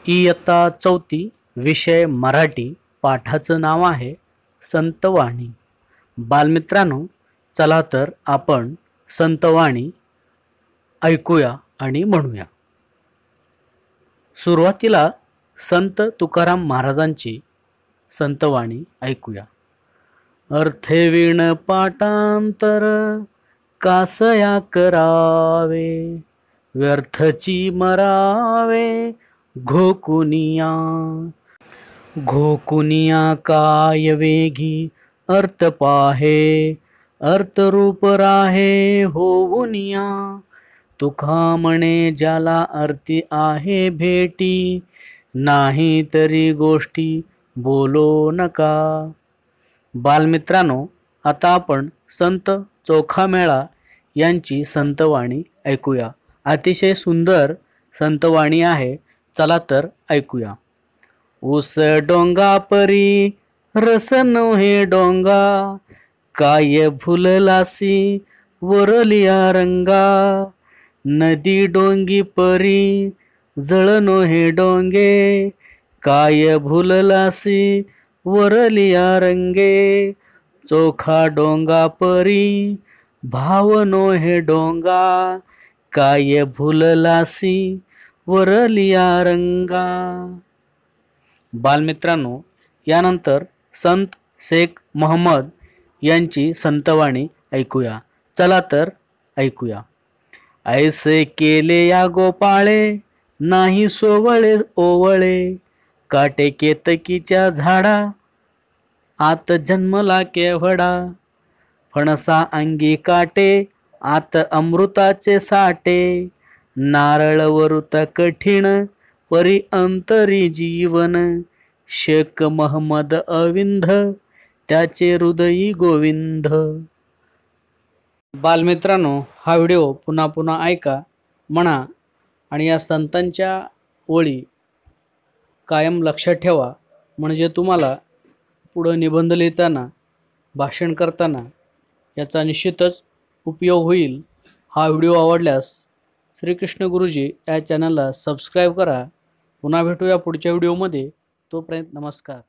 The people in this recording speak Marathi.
इयत्ता 4 विषय मराठी पाठाचं नाव आहे संतवाणी। बालमित्रांनो, चला तर आपण संतवाणी ऐकूया आणि म्हणूया। सुरुवातीला संत तुकाराम महाराजांची संतवाणी ऐकूया। अर्थविण पाठांतर कासया करावे, व्यर्थची मरावे घोकुनिया। घोकुनिया काय वेगी अर्थ पाहे, अर्थरूप राहे होऊनिया। तुका म्हणे ज्याला अर्थी आहे भेटी, नाही तरी गोष्टी बोलो नका। बालमित्रांनो, आता आपण संत चोखामेळा यांची संतवाणी ऐकूया। अतिशय सुंदर संतवाणी आहे, चला तर ऐकूया। ऊस डोंगा परी रस नव्हे डोंगा, काय फुललासी वरलिया रंगा। नदी डोंगी परी जळ नव्हे डोंगे, काय भुललासी वरलिया रंगे। चोखा डोंगा परी भाव नव्हे डोंगा, काय भुललासी वरलिया रंगा। बालमित्रांनो, यानंतर संत शेख मोहम्मद यांची संतवाणी ऐकूया। चला तर ऐकूया। ऐसे केले या गोपाळे नाही सोवळे ओवळे, काटे केतकीच्या झाडा आत जन्मला केवडा। फणसा अंगी काटे आत अमृताचे साठे, नारळ वरुत कठीण परी अंतरी जीवन। शेख महम्मद अविंध त्याचे हृदयी गोविंद। बालमित्रांनो, हा व्हिडिओ पुन्हा पुन्हा ऐका, म्हणा आणि या संतांच्या ओळी कायम लक्षात ठेवा, म्हणजे तुम्हाला पुढं निबंध लिहिताना, भाषण करताना याचा निश्चितच उपयोग होईल। हा व्हिडिओ आवडल्यास श्रीकृष्ण गुरुजी या चॅनलला सबस्क्राईब करा। पुन्हा भेटूया पुढच्या व्हिडिओमध्ये, तोपर्यंत नमस्कार।